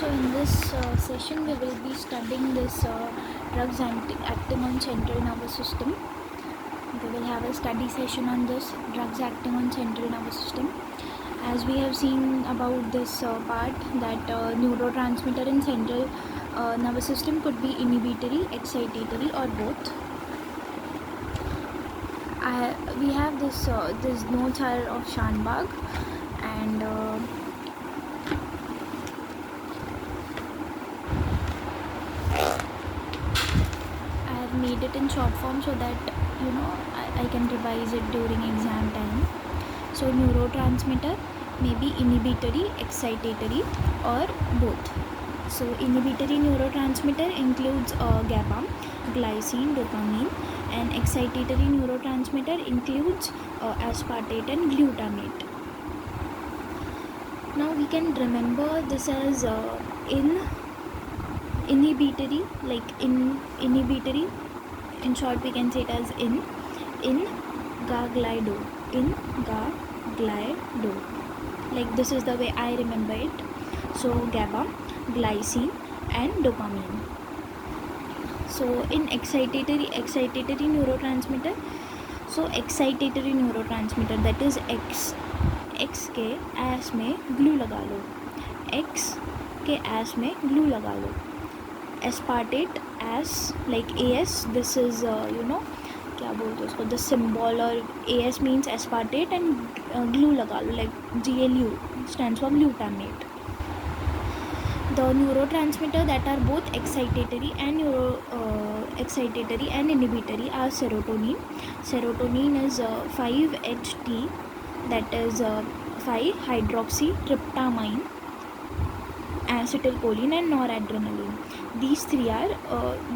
So in this session we will be studying this drugs acting on central nervous system. We will have a study session on this drugs acting on central nervous system. As we have seen about this part that neurotransmitter in central nervous system could be inhibitory, excitatory or both. We have this notes are of Shanbag and I have made it in short form so that I can revise it during exam time. So neurotransmitter may be inhibitory, excitatory or both. So inhibitory neurotransmitter includes GABA, glycine, dopamine, and excitatory neurotransmitter includes aspartate and glutamate. Now we can remember this as inhibitory, inhibitory. In short, we can say it as in ga glido. Like this is the way I remember it. So GABA, glycine, and dopamine. So in excitatory neurotransmitter. So excitatory neurotransmitter, that is X के S में glue लगा लो, X के S में glue लगा लो. Aspartate S like AS, this is क्या बोलते हैं उसको, द सिम्बॉल, और AS means aspartate and glue लगा लो like GLU stands for glutamate. The neurotransmitter that are both excitatory and inhibitory are serotonin. Serotonin is 5-HT, that is 5-hydroxytryptamine, acetylcholine and noradrenaline. These three are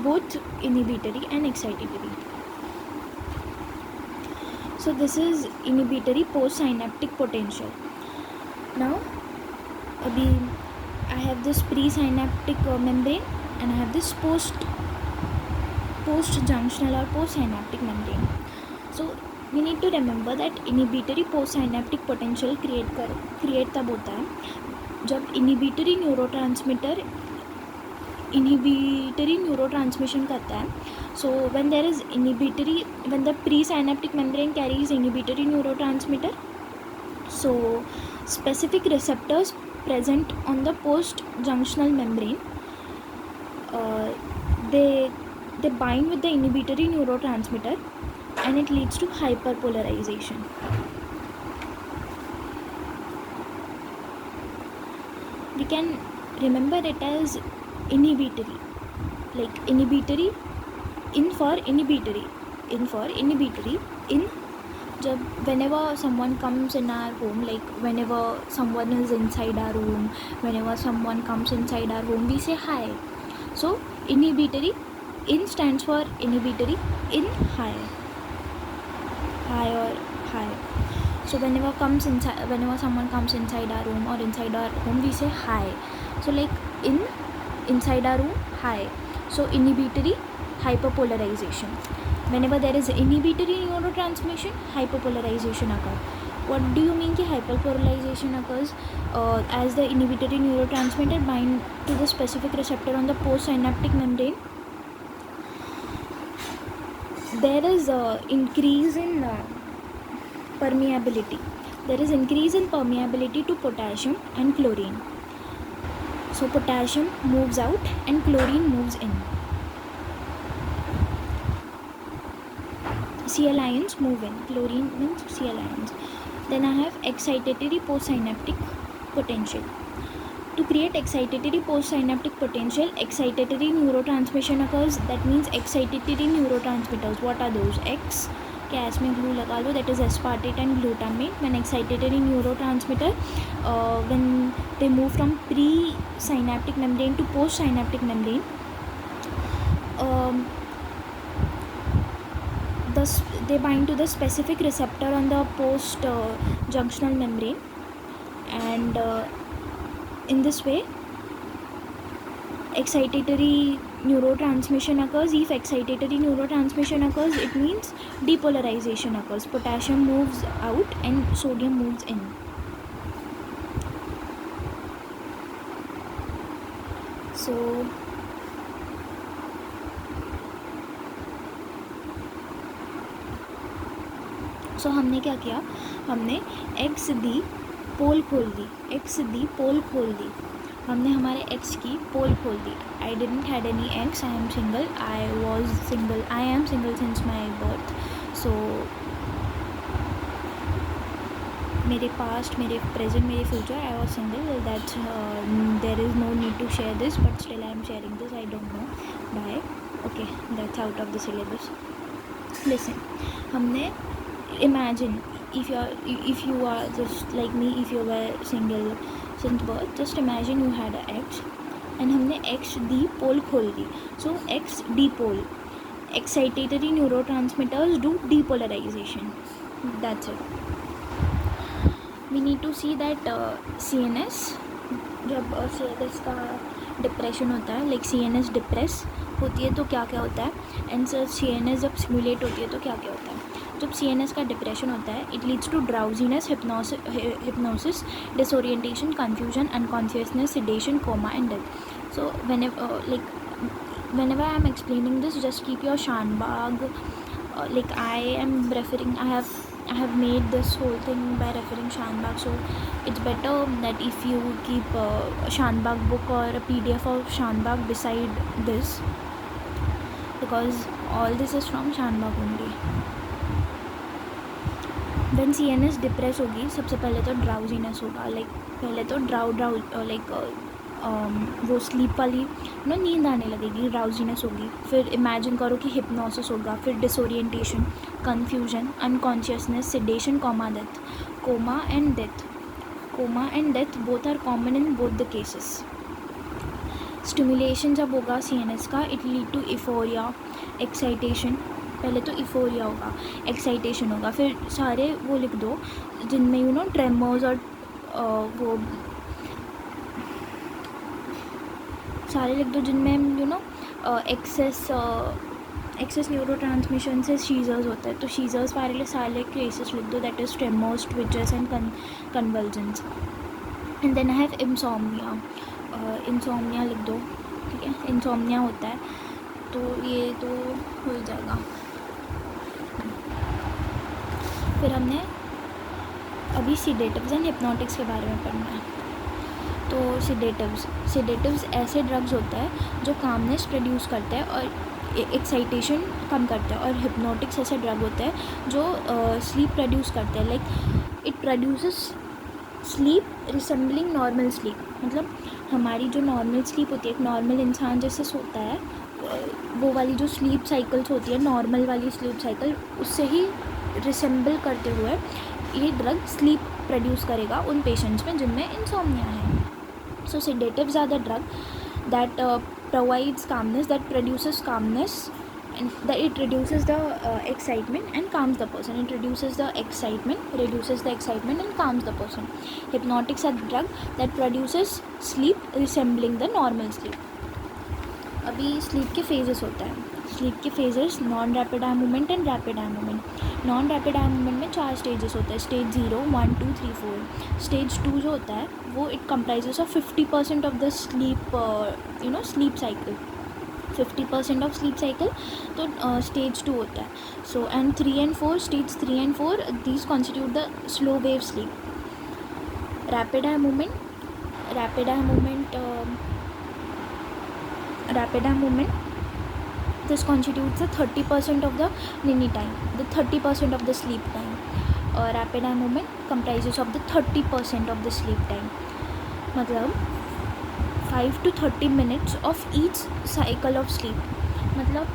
both inhibitory and excitatory. So this is inhibitory postsynaptic potential. Now I have this presynaptic membrane and I have this post-junctional or postsynaptic membrane. So we need to remember that inhibitory postsynaptic potential create तब होता है जब inhibitory neurotransmission करता है. So when there is when the presynaptic membrane carries inhibitory neurotransmitter, so specific receptors present on the post-junctional membrane, they bind with the inhibitory neurotransmitter and it leads to hyperpolarization. We can remember it as inhibitory, like inhibitory, in for inhibitory, whenever someone comes in our home, like whenever someone is inside our room, whenever someone comes inside our home, we say hi. So inhibitory, in stands for inhibitory, in hi or hi. So whenever someone comes inside our room or inside our home, we say hi. So like inside our room, hi. So inhibitory, hyperpolarization. Whenever there is inhibitory neurotransmission, hyperpolarization occurs. What do you mean that hyperpolarization occurs? As the inhibitory neurotransmitter bind to the specific receptor on the postsynaptic membrane, there is increase in permeability. There is increase in permeability to potassium and chlorine. So potassium moves out and chlorine moves in. Cl ions move in. Chlorine means Cl ions. Then I have excitatory postsynaptic potential. To create excitatory postsynaptic potential, excitatory neurotransmission occurs. That means excitatory neurotransmitters. What are those? X के S में glue लगा लो, that is aspartate and glutamate. When excitatory neurotransmitter, when they move from presynaptic membrane to postsynaptic membrane, they bind to the specific receptor on the post-junctional membrane, and in this way excitatory neurotransmission occurs. If excitatory neurotransmission occurs, it means depolarization occurs. Potassium moves out and sodium moves in. सो हमने क्या किया, हमने x दी पोल खोल दी, हमने हमारे x की पोल खोल दी. I didn't had any ex, I am single, I am single since my birth. So मेरे पास्ट, मेरे प्रेजेंट, मेरे future, I was single. That's there is no need to share this, but still I am sharing this. I don't know bye. Okay, that's out of the syllabus. Listen, हमने imagine if you are just like me, if you were single since birth, just imagine you had an ex and हमने x दी, पोल खोल दी. So x dipole, excitatory neurotransmitters do depolarization. That's it. We need to see that CNS, जब CNS का depression होता है, like CNS depress होती है तो क्या क्या होता है, एंड CNS जब स्टिमुलेट होती है तो क्या क्या होता है. जब CNS का डिप्रेशन होता है, it leads to drowsiness, hypnosis, disorientation, confusion, unconsciousness, sedation, coma and death. So whenever I am explaining this, just keep your Shanbag, I have made this whole thing by referring Shanbag, so it's better that if you keep Shanbag book or a PDF of Shanbag beside this, because all this is from Shanbag only. Then CNS depress होगी, सबसे पहले तो drowsiness होगा, like पहले तो वो sleep वाली नींद आने लगेगी, ड्राउजीनेस होगी. फिर इमेजिन करो कि हिप्नोसिस होगा, फिर disorientation, confusion, unconsciousness, sedation, coma and death both are common in both the cases. Stimulation जब होगा CNS का, it lead to euphoria, excitation. पहले तो इफोरिया होगा, एक्साइटेशन होगा, फिर सारे वो लिख दो जिनमें ट्रेमर्स और वो सारे लिख दो जिनमें एक्सेस न्यूरोट्रांसमिशन से शीजर्स होता है. तो शीजर्स वाले सारे केसेस लिख दो, that is tremors, twitchers and convulsions. And then I have insomnia लिख दो, ठीक है, इंसोम्निया होता है. तो ये तो हो जाएगा. फिर हमने अभी सीडेटिव्स एंड हिप्नोटिक्स के बारे में पढ़ना है. तो सीडेटिव्स ऐसे ड्रग्स होते हैं जो कामनेस प्रोड्यूस करते हैं और एक्साइटेशन कम करते हैं, और हिप्नोटिक्स ऐसे ड्रग होते हैं जो स्लीप प्रोड्यूस करते हैं. Like it produces sleep resembling normal sleep. मतलब हमारी जो नॉर्मल स्लीप होती है, एक नॉर्मल इंसान जैसे सोता है, वो वाली जो स्लीप साइकिल्स होती है, नॉर्मल वाली स्लीप साइकिल, उससे ही रिसेंबल करते हुए ये ड्रग स्लीप प्रोड्यूस करेगा उन पेशेंट्स में जिनमें इंसोम्निया है. So sedatives are the drug that provides calmness, that produces calmness, and that it reduces the excitement and calms the person. It reduces the excitement and calms the person. Hypnotics are the drug that produces sleep resembling the normal sleep. अभी sleep के phases होता है. Sleep के phases non rapid eye movement and rapid eye movement. Non rapid eye movement में 4 stages होते हैं. Stage 0, 1, 2, 3, 4. Stage 2 जो होता है वो it comprises of 50% of the sleep sleep cycle, 50% of sleep cycle. तो स्टेज 2 होता है. So and 3 and 4, stage 3 and 4, these constitute the slow wave sleep. Rapid eye movement this constitutes the 30% of the NINI time, the 30% of the sleep time. Rapid eye movement comprises of the 30% of the sleep time. मतलब 5 to 30 minutes of each cycle of sleep. मतलब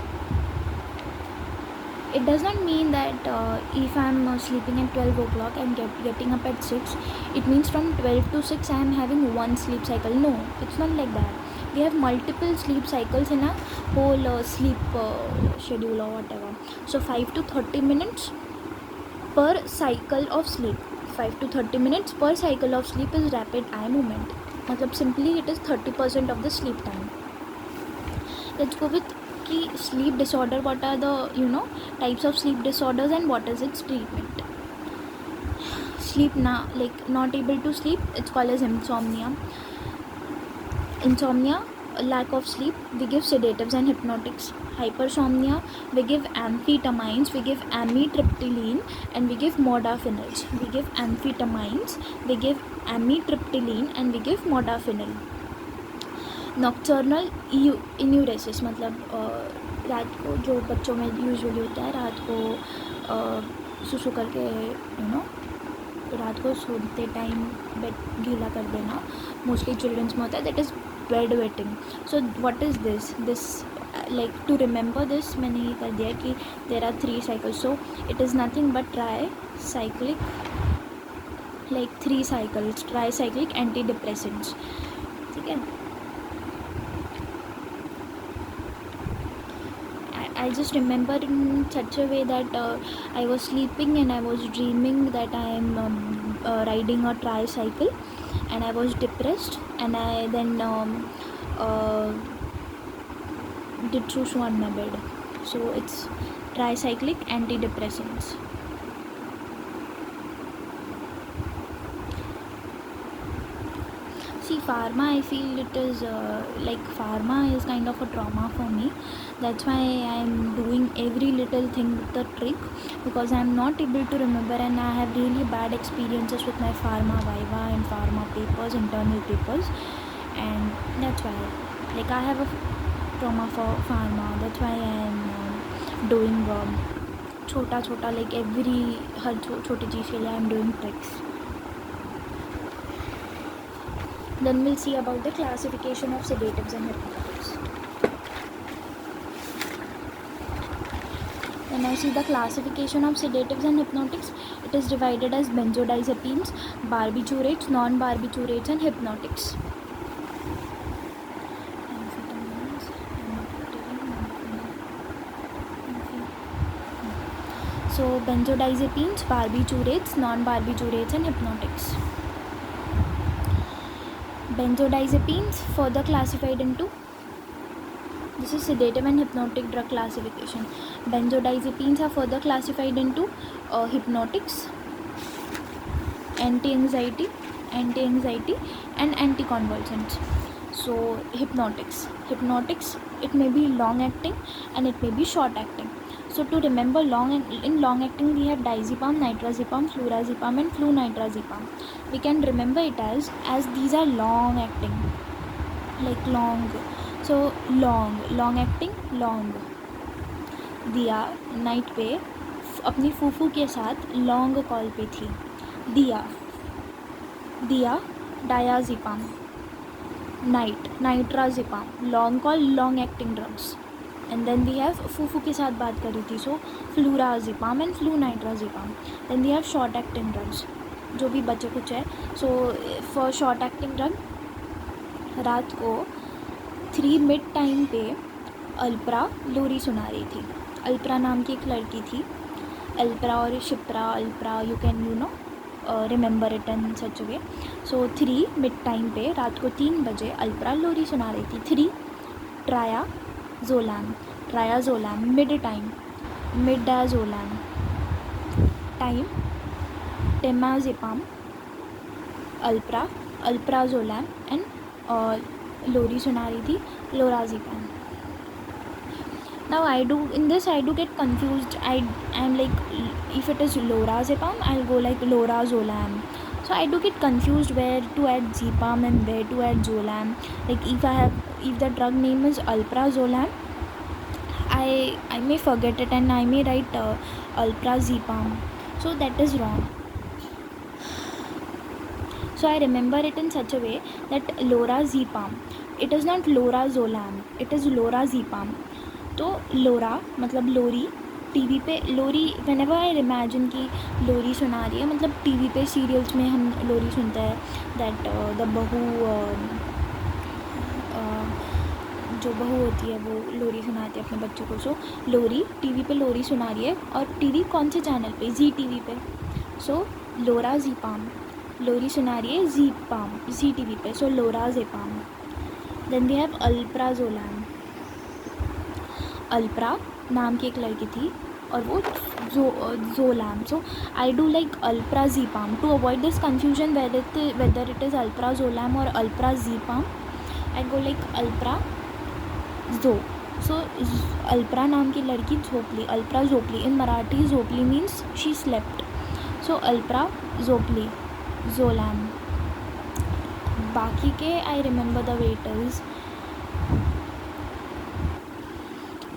it does not mean that if I am sleeping at 12 o'clock and getting up at 6, it means from 12 to 6 I am having one sleep cycle. No, it's not like that. We have multiple sleep cycles in a whole sleep schedule or whatever. So 5 to 30 minutes per cycle of sleep. 5 to 30 minutes per cycle of sleep is rapid eye movement. मतलब simply it is 30% of the sleep time. Let's go with की sleep disorder. What are the types of sleep disorders and what is its treatment? Sleep not able to sleep, it's called as insomnia. lack of sleep, we give sedatives and hypnotics. Hypersomnia, we give amphetamines, we give amitriptyline, and we give modafinil. We give amphetamines, we give amitriptyline, and we give modafinil. Nocturnal enuresis मतलब रात को जो बच्चों में usually होता है, रात को सुसु करके रात को सोते टाइम बेड गीला कर देना, मोस्टली चिल्ड्रंस में होता है, that is bed wetting. So what is this like to remember this मैंने ये कर दिया कि there are 3 cycles. So it is nothing but tricyclic, like 3 cycles, tricyclic antidepressants. ठीक है. I just remember in such a way that I was sleeping and I was dreaming that I am riding a tricycle and I was depressed, and I then did susu on my bed. So it's tricyclic antidepressants. See, pharma, I feel it is like pharma is kind of a trauma for me. That's why I'm doing every little thing with the trick, because I'm not able to remember, and I have really bad experiences with my pharma viva and pharma papers, internal papers, and that's why like I have a trauma for pharma. That's why I'm doing छोटा like every हर छोटी चीज़ के लिए I'm doing tricks. Then we'll see about the classification of sedatives and hypnotics. When I see the classification of sedatives and hypnotics, it is divided as benzodiazepines, barbiturates, non-barbiturates, and hypnotics. So benzodiazepines, barbiturates, non-barbiturates, and hypnotics. Benzodiazepines further classified into, this is sedative and hypnotic drug classification. Benzodiazepines are further classified into hypnotics, anti-anxiety, and anticonvulsants. So hypnotics, it may be long acting and it may be short acting. So to remember in long acting we have diazepam, nitrazepam, flurazepam, and flunitrazepam. We can remember it as these are long acting, like long. So long acting, long. दिया night पे अपनी फूफू के साथ long call पे थी. दिया diazepam, nitrazepam, long call, long acting drugs. And then we have फूफू के साथ बात करी थी, so flurazepam and flunitrazepam. Then we have short acting drugs, जो भी बचे कुछ है. So for short acting drug, रात को 3 मिड टाइम पे अल्प्रा लोरी सुना रही थी. अल्प्रा नाम की एक लड़की थी. अल्प्रा और Shipra, alpra, you can remember it in such way. So 3 mid time पे रात को 3 बजे अल्प्रा लोरी सुना रही थी. 3 ट्रायाजोलैम, मिड टाइम मिडाजोलैम, टाइम टेमाजेपाम, अल्प्राजोलैम, एंड लोरी सुना रही थी lorazepam. Now I do get confused. I'm like, if it is lorazepam, I'll go like lorazolam. So I do get confused where to add zepam and where to add zolam. Like if the drug name is alprazolam, I may forget it and I may write alprazepam. So that is wrong. So I remember it in such a way that lorazepam, it is not lorazolam, it is lorazepam. तो लोरा मतलब लोरी. TV पे लोरी, when ever I imagine कि लोरी सुना रही है, मतलब TV पे serials में हम लोरी सुनते हैं, दैट द बहू, जो बहू होती है वो लोरी सुनाती है अपने बच्चों को. सो लोरी, टीवी पे लोरी सुना रही है, और टीवी कौन से चैनल पे? जी टीवी पे. सो लोराजेपाम, लोरी सुना रही है जी टीवी पे. So lorazepam. Then we have alprazolam. Alpra नाम की एक लड़की थी और वो zolam. So I do like alprazepam to avoid this confusion whether it is alprazolam और अल्प्राजेपाम. आई गो लाइक अल्प्रा जो. सो अल्प्रा नाम की लड़की झोपली, अल्प्रा झोपली. इन मराठी झोपली means she slept. So alpra झोपली, जोलैम. बाकी के I remember the waiters.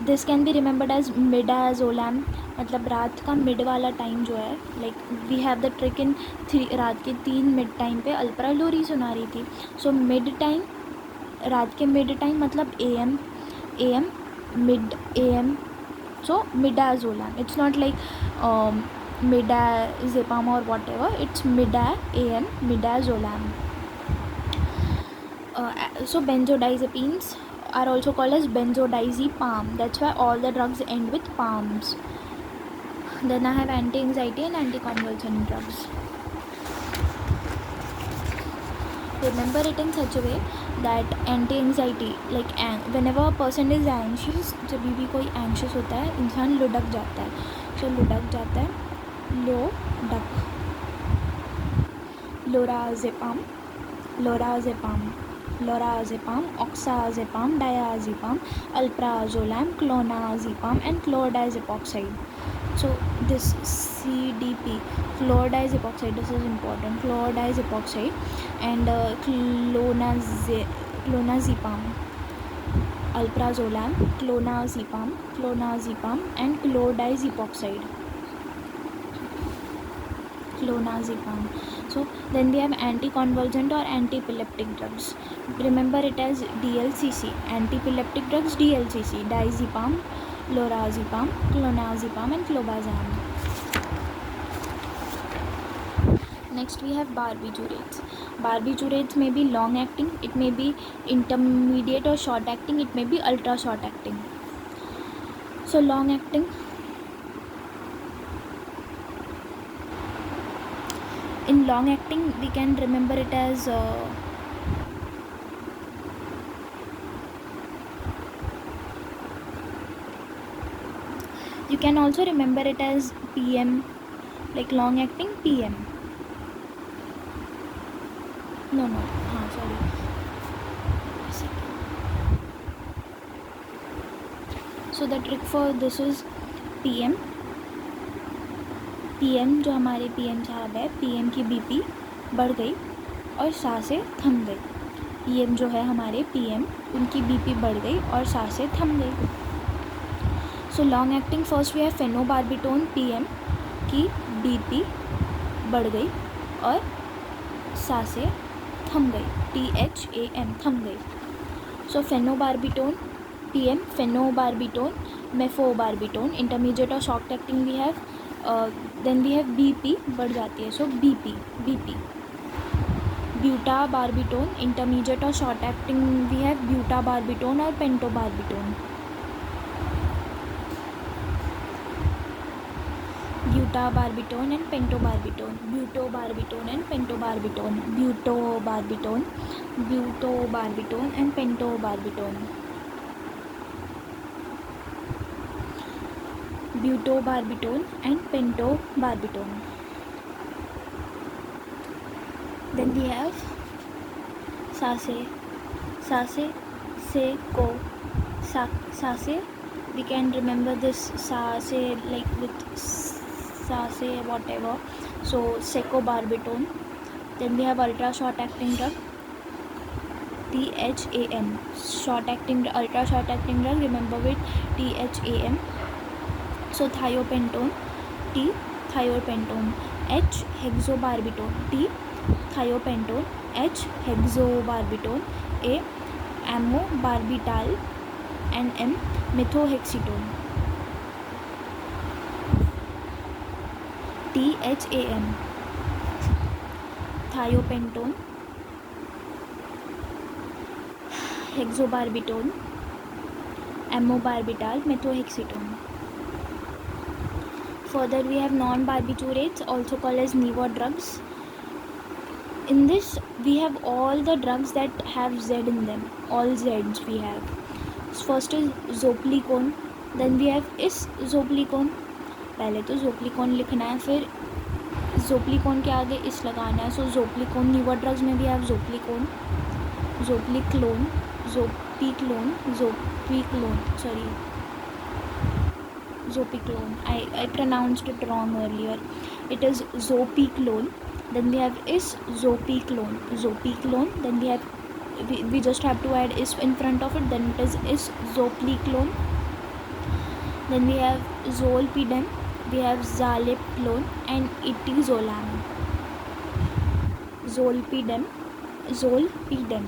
This can be remembered as midazolam, मतलब रात का मिड वाला टाइम जो है. Like we have the trick in रात के 3 मिड टाइम पे अल्प्रा लोरी सुना रही थी. सो मिड टाइम, रात के मिड टाइम मतलब AM, mid AM. So midazolam, it's not like midazepam और whatever, it's mida AM, midazolam. So benzodiazepines are also called as benzodiazepam. That's why all the drugs end with palms. Then I have anti-anxiety and anticonvulsant drugs. Remember it in such a way that anti-anxiety, like whenever a person is anxious, जब भी कोई anxious होता है इंसान लुढ़क जाता है. So लुढ़क जाता है, लोढ़क. लोराज़ेपाम, lorazepam, oxazepam, diazepam, alprazolam, clonazepam and chlordiazepoxide. So this CDP, chlordiazepoxide, this is important, chlordiazepoxide and clonazepam, alprazolam, clonazepam and chlordiazepoxide. Clonazepam. So then we have anticonvulsant or anti-epileptic drugs. Remember it as DLCC. Anti-epileptic drugs DLCC: diazepam, lorazepam, clonazepam and clobazam. Next we have barbiturates. Barbiturates may be long acting, it may be intermediate or short acting, it may be ultra short acting. So long acting, in long acting we can remember it as you can also remember it as PM, like long acting PM. No, sorry. So the trick for this is PM. PM जो हमारे PM साहब है, PM की BP बढ़ गई और सांसें थम गई. ये जो है हमारे PM, उनकी BP बढ़ गई और सांसें थम गई. So long acting, first we have phenobarbitone. PM की BP बढ़ गई और सांसें थम गई. THAM, थम गई. So phenobarbitone PM, phenobarbitone, mephobarbitone. Intermediate और short acting we have, then we have BP बढ़ जाती है, सो BP. ब्यूटाबार्बिटोन. इंटरमीडिएट और short acting we have butabarbitone और pentobarbitone. Butabarbitone and pentobarbitone. Butobarbitone and pentobarbitone. Butobarbitone and pentobarbitone. Butobarbitone and pentobarbitone. Then we have sase, seko, sase. We can remember this sase like with sase whatever. So secobarbital. Then we have ultra short acting drug, THAM. Short acting, ultra short acting drug, remember with THAM. So thiopentone, T thiopentone. H hexobarbitone, T thiopentone. H hexobarbitone. A amobarbital and M methotrexatone. THAM, thiopentone, hexobarbitone, amobarbital, methotrexatone. Further we have non-barbiturates, also called as NEVA drugs. In this we have all the drugs that have Z in them, all Z's we have. First is zoplicon, then we have isoplicon. पहले तो zoplicon लिखना है, फिर zoplicon के आगे इस लगाना है. सो zoplicon, NEVA drugs में भी have zoplicon. zopiclone, zopiclone, zopiclone. Sorry, zopiclone. I pronounced it wrong earlier. It is zopiclone. Then we have is zopiclone. Zopiclone. Then we just have to add is in front of it. Then it is zopiclone. Then we have zolpidem. We have zaleplone and itizolam. Zolpidem, zolpidem,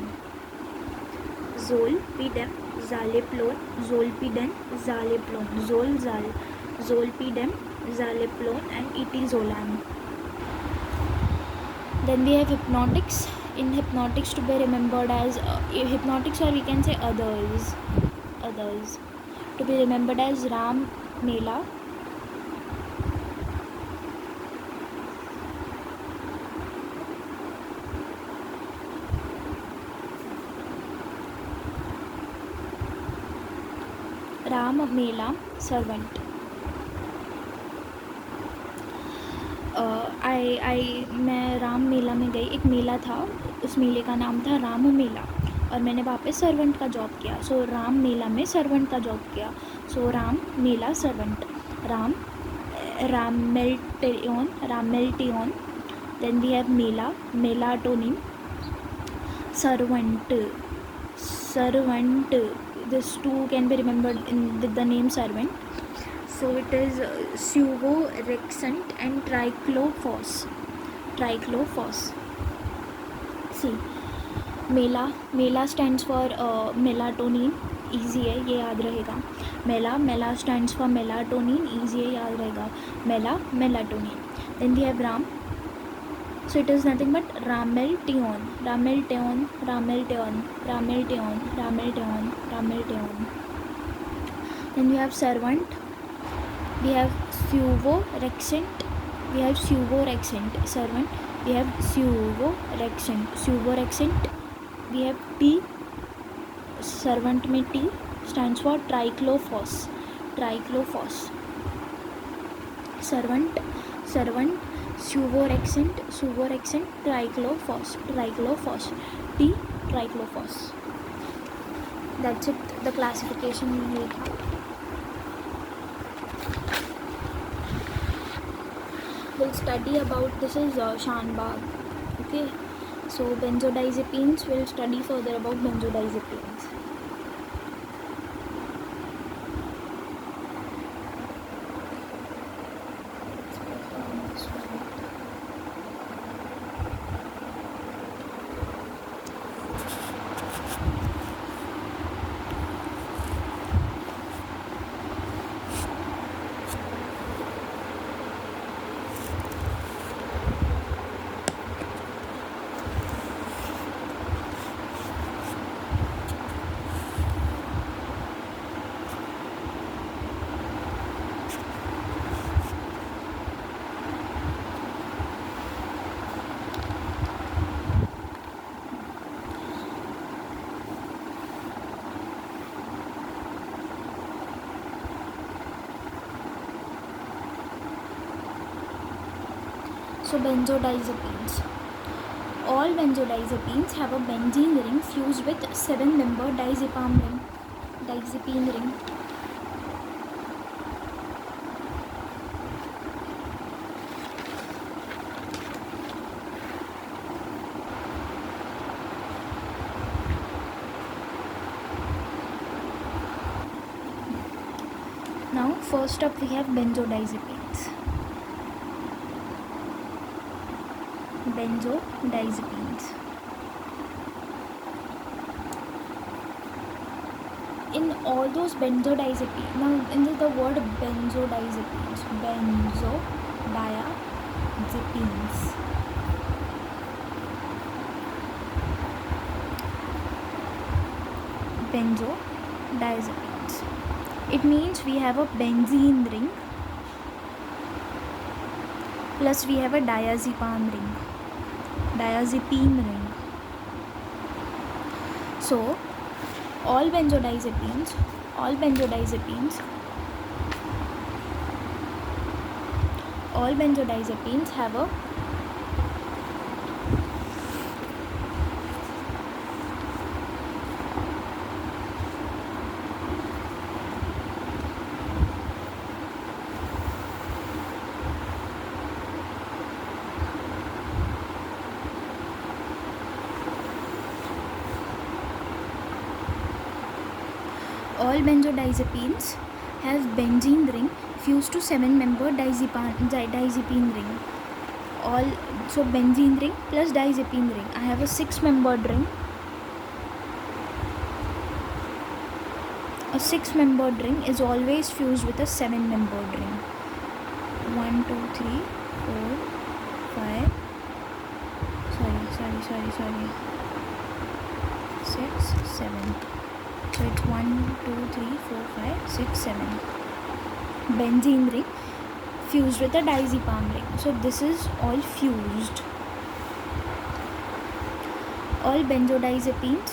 zolpidem, zaleplone, zolpidem, zaleplone, zolpidem, zaleplone and itizolam. Then we have hypnotics. In hypnotics, to be remembered as hypnotics, or we can say others, to be remembered as Ram Mela, Ram Mela servant. मैं राम मेला में गई. एक मेला था, उस मेले का नाम था राम मेला, और मैंने वहाँ पे सर्वेंट का जॉब किया. सो राम मेला में सर्वेंट का जॉब किया. So Ram Mela servant. Ramelteon. Then we have mela, melatonin, servant. This two can be remembered with the name servant. So it is suvorexant and triclophos. See, Mela stands for melatonin. easy है, ये याद रहेगा. मेला stands for melatonin. easy है, याद रहेगा. melatonin. Then we have Ram. So it is nothing but Rameltion. Then we have servant. We have suvorexant. Servant. We have suvorexant. We have T. Servant में T stands for triclophos. Servant. Suvorexant, triclophos, T, triclophos. That's it, the classification we need. We'll study about, this is Shanbag. Okay, so benzodiazepines, we'll study further about benzodiazepines. So benzodiazepines. All benzodiazepines have a benzene ring fused with 7-member diazepam ring. Now first up we have benzodiazepines. In all those benzodiazepines, now in the word benzodiazepines, benzodiazepines, it means we have a benzene ring plus we have a diazepam ring. So all benzodiazepines have a all benzodiazepines have benzene ring fused to 7-member diazepine ring. So benzene ring plus diazepine ring. I have a 6-membered ring. A 6-membered ring is always fused with a 7-membered ring. 1, 2, 3, 4, 5. Sorry. 6, 7. So it's 1, 2, 3, 4, 5, 6, 7. Benzene ring fused with a diazepam ring. So this is all fused. All benzodiazepines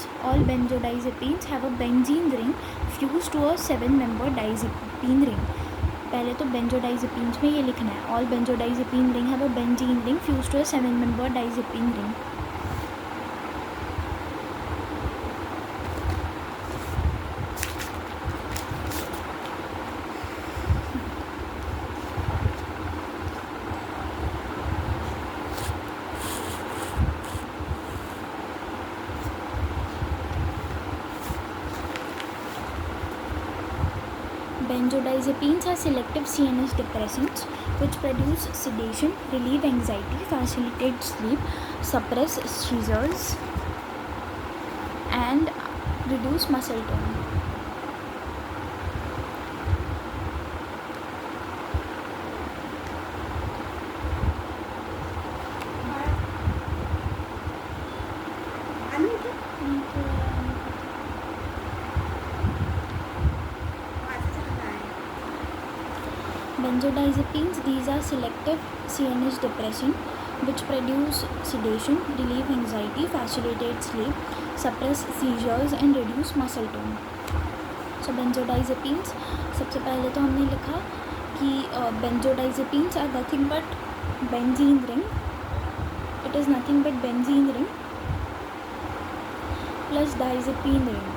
have a benzene ring fused to a 7-member diazepine ring. पहले तो benzodiazepines में ये लिखना है. All benzodiazepine ring have a benzene ring fused to a 7-member diazepine ring. Benzodiazepines are selective CNS depressants which produce sedation, relieve anxiety, facilitate sleep, suppress seizures, and reduce muscle tone. Benzodiazepines, these are selective CNS depressant which produce sedation, relieve anxiety, facilitate sleep, suppress seizures and reduce muscle tone. So benzodiazepines, सबसे पहले तो हमने लिखा कि benzodiazepines are nothing but benzene ring. It is nothing but benzene ring plus diazepine ring.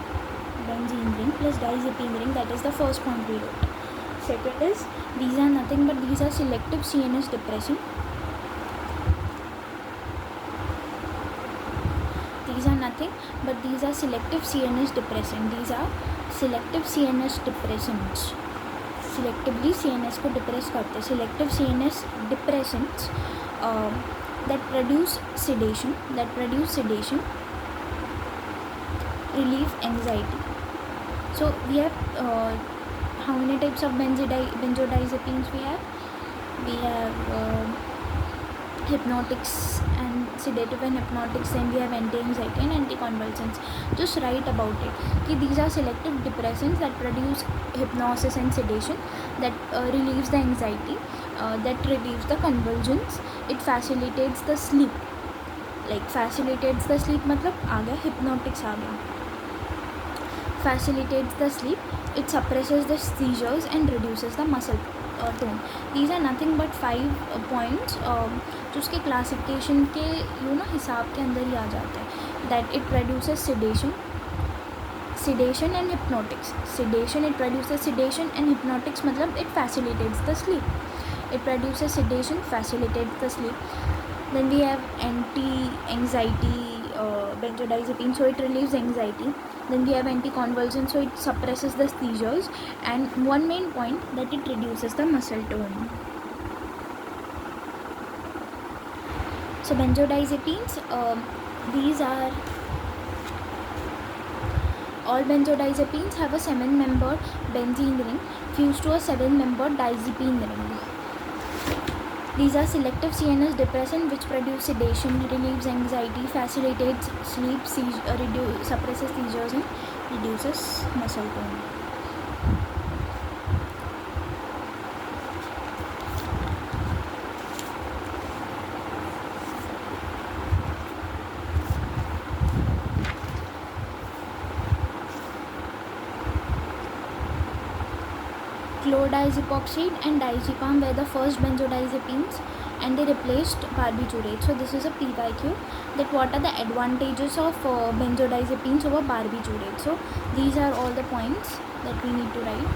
Benzene ring plus diazepine ring, that is the first point we wrote. Second is, these are nothing but these are selective CNS depressant. These are nothing but these are selective CNS depressant. These are selective CNS depressants. Selectively CNS को depress करते. Selective CNS depressants that produce sedation, relieve anxiety. So we have how many types of benzodiazepines we have? We have hypnotics and sedative and hypnotics, then we have anti-anxiety and anticonvulsants. Just write about it. कि these are selective depressants that produce hypnosis and sedation, that relieves the anxiety, that relieves the convulsions. It facilitates the sleep. Like facilitates the sleep मतलब आ गया hypnotics आ गया. Facilitates the sleep. It suppresses the seizures and reduces the muscle tone. These are nothing but 5 points जो उसके classification के हिसाब के अंदर ही आ जाते हैं. That it produces sedation and hypnotics. It produces sedation and hypnotics मतलब it facilitates the sleep. It produces sedation, facilitates the sleep. Then we have anti-anxiety benzodiazepine, so it relieves anxiety. Then we have anticonvulsants, so it suppresses the seizures, and one main point that it reduces the muscle tone. So benzodiazepines, these are all benzodiazepines have a 7-membered benzene ring fused to a 7-membered diazepine ring. These are selective CNS depressant which produce sedation, relieves anxiety, facilitates sleep, suppresses seizures and reduces muscle tone. Chlordiazepoxide and diazepam were the first benzodiazepines and they replaced barbiturates. So this is a PYQ, that what are the advantages of benzodiazepines over barbiturates. So these are all the points that we need to write.